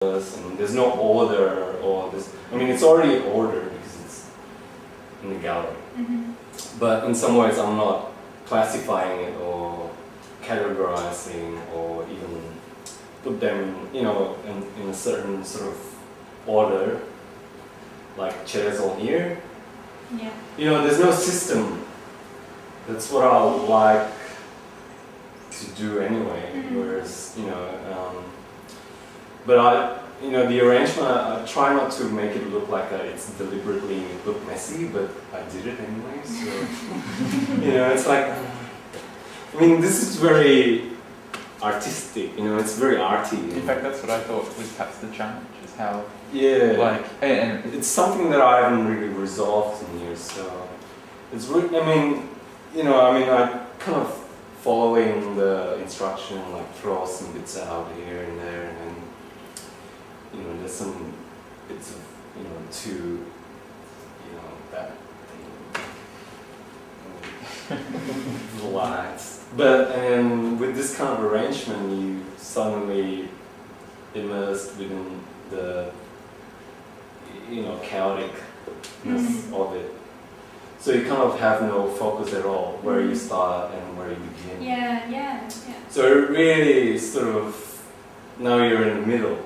and there's no order or this. I mean, it's already ordered because it's in the gallery. But in some ways, I'm not classifying it or categorizing or even put them, in a certain sort of order, like chairs on here. Yeah. There's no system. That's what I would like to do anyway. Whereas, but the arrangement, I try not to make it look like it's deliberately look messy, but I did it anyway. So, it's like, this is very artistic. It's very arty. In fact, that's what I thought was perhaps the challenge, is how. Yeah. And it's something that I haven't really resolved in here. So, it's really. I kind of following the instruction, like throw some bits out here and there, and then. There's some bits of, that thing. Lights. But, with this kind of arrangement, you suddenly immersed within the, chaoticness of it. So you kind of have no focus at all, where you start and where you begin. Yeah. So it really sort of, now you're in the middle,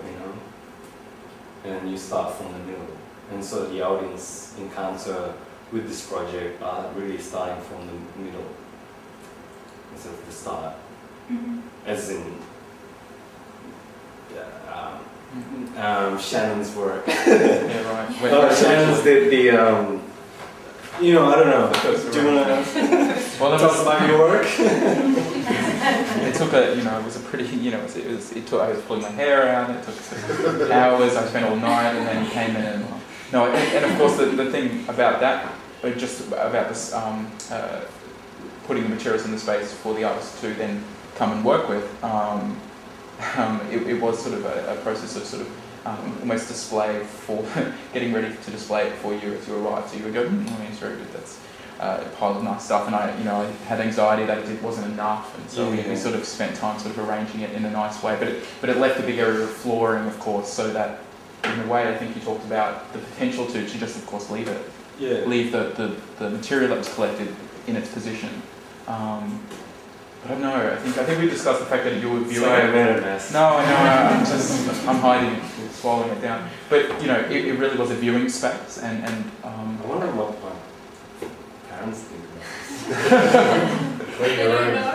and you start from the middle. And so the audience encounter with this project are really starting from the middle instead of the start. As in Shannon's work. Yeah, right. Shannon's did the, I don't know. Do you want to talk about your work? It took it was a pretty, I was pulling my hair out, it took hours, I spent all night, and then came in and of course the thing about that, just about this, putting the materials in the space for the artist to then come and work with, it was sort of a process of sort of almost display for, getting ready to display it for you as you arrived. So you would go, it's very good, that's a pile of nice stuff, and I had anxiety that it wasn't enough, and so we sort of spent time sort of arranging it in a nice way, but it left a big area of flooring, of course, so that in a way I think you talked about the potential to just of course leave it, leave the material that was collected in its position. But I don't know, I think we discussed the fact that you were viewing Sorry, I made a mess. No, I'm hiding, swallowing it down. But it really was a viewing space, and I wonder what my parents think about this. They don't know.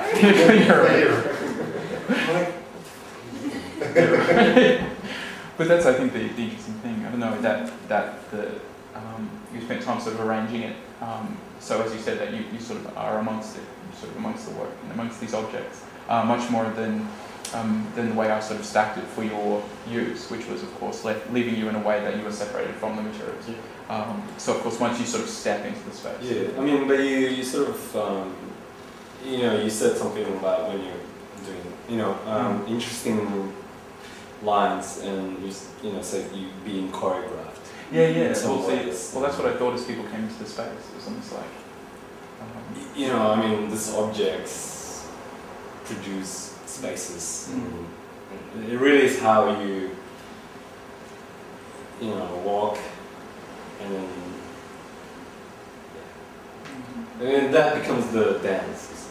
But that's, I think, the interesting thing. I don't know that you spent time sort of arranging it. So as you said, that you sort of are amongst it, sort of amongst the work and amongst these objects, much more than the way I sort of stacked it for your use, which was of course leaving you in a way that you were separated from the materials. So of course, once you sort of step into the space. Yeah, but you sort of, you said something about when you're doing, interesting lines, and you said you being choreographed. Yeah. Well, that's what I thought as people came into the space. It was almost like. These objects produce spaces. And it really is how you, walk, and then that becomes the dance.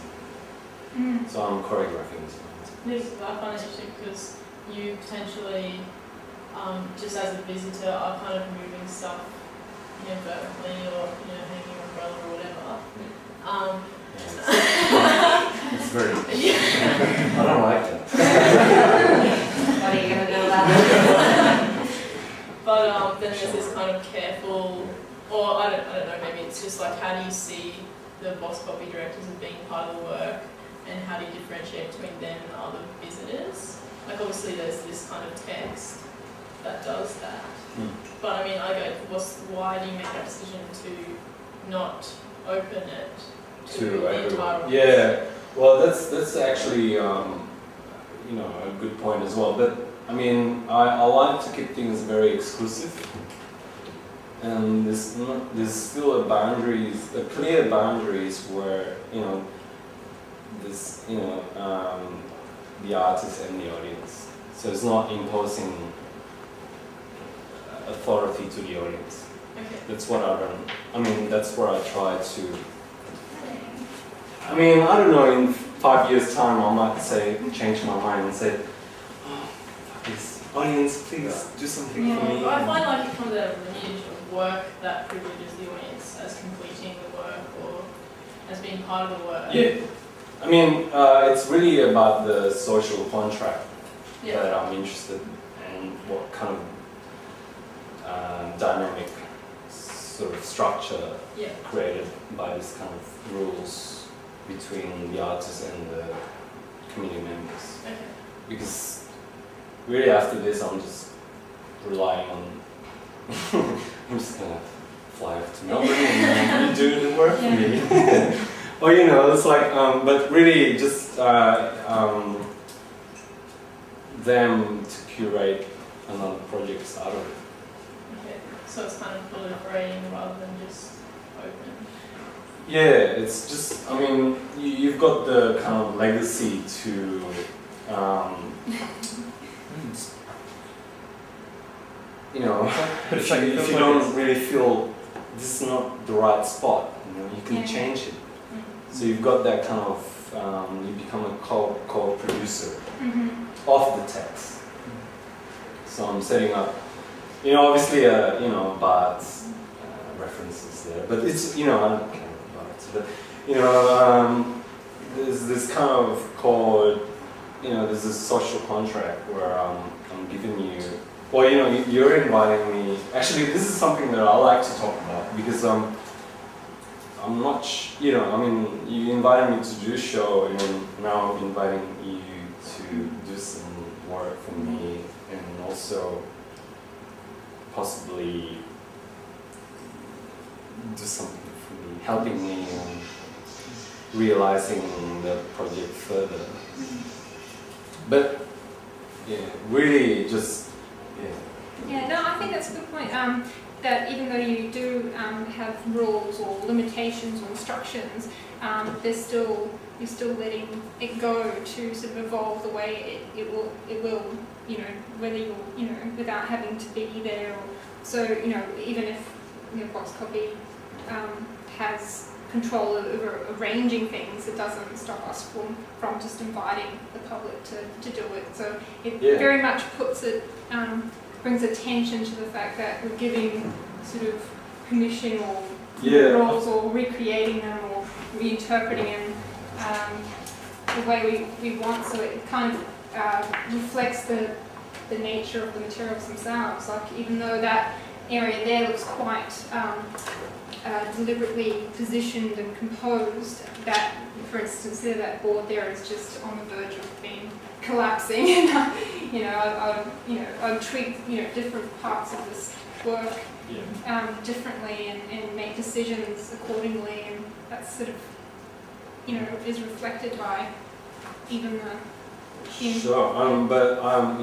So I'm choreographing as well. I find it interesting because you potentially, just as a visitor, are kind of moving stuff, vertically or hanging your umbrella or whatever. It's very. I don't like that. What are you going to do about it? But then there's this kind of careful, or I don't know, maybe it's just like, how do you see the Boxcopy directors as being part of the work, and how do you differentiate between them and other visitors? Like obviously there's this kind of text that does that. But I go, why do you make that decision to not open it to the entire audience? Yeah, well that's actually a good point as well. But I like to keep things very exclusive, and there's still clear boundaries where the artist and the audience. So it's not imposing authority to the audience. Okay. That's what I run. I mean, that's where I try to. I mean, I don't know. In 5 years' time, I might change my mind and say, "Oh, fuck this audience, please do something for me." But I find like it comes out of the lineage of work that privileges the audience as completing the work or as being part of the work. Yeah. I mean, it's really about the social contract Yeah. that I'm interested in, and what kind of dynamic sort of structure Yeah. created by this kind of rules between the artists and the community members. Okay. Because really after this, I'm just relying on. I'm just gonna fly off to Melbourne and do the work for me. Or you know, it's like, but really just them to curate another project out of it. Okay. So it's kind of proliferating rather than just open. Yeah, it's just, I mean, you've got the kind of legacy to, you know, if you don't really feel this is not the right spot, you know, you can change it. So you've got that kind of, you become a co-producer of the text. So I'm setting up, you know, obviously, you know, Bart's references there, but it's, you know, I don't care about Bart's, but, you know, there's this kind of code, you know, there's this social contract where I'm giving you, well, you know, you're inviting me, actually, this is something that I like to talk about, because I'm not, you know, I mean, you invited me to do a show, and then now I'm inviting you to do some work for me, and also possibly do something for me, helping me realizing the project further. But yeah, really just Yeah, no, I think that's a good point. That even though you do have rules or limitations or instructions, you're still letting it go to sort of evolve the way it will, you know, whether you're, you know, without having to be there. Or, so, you know, even if, you know, Boxcopy has control over arranging things, it doesn't stop us from just inviting the public to do it. So it very much puts it, brings attention to the fact that we're giving sort of permission or roles or recreating them or reinterpreting them the way we want. So it kind of reflects the nature of the materials themselves. Like even though that area there looks quite deliberately positioned and composed, that, for instance, that board there is just on the verge of being collapsing. You know, I treat, you know, different parts of this work differently and make decisions accordingly, and that's sort of, you know, is reflected by even the. Sure, but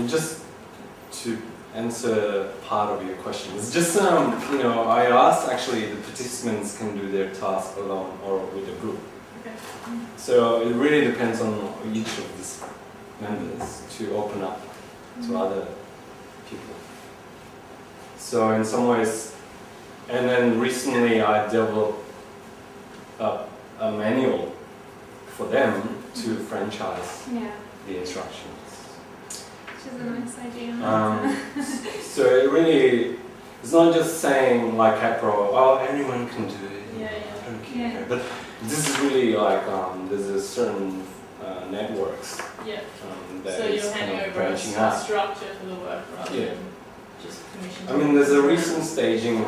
just to answer part of your question, it's just you know, I asked actually the participants can do their task alone or with a group. Okay. So it really depends on each of these members to open up to other people. So in some ways, and then recently I developed a manual for them to franchise the instructions. Which is a nice idea. So it really, it's not just saying like Kaprow, oh, anyone can do it. I don't care. Yeah. But this is really like, there's a certain networks that so is you're kind handing of over a branching out. structure for the work rather than just permission. I mean, there's a recent staging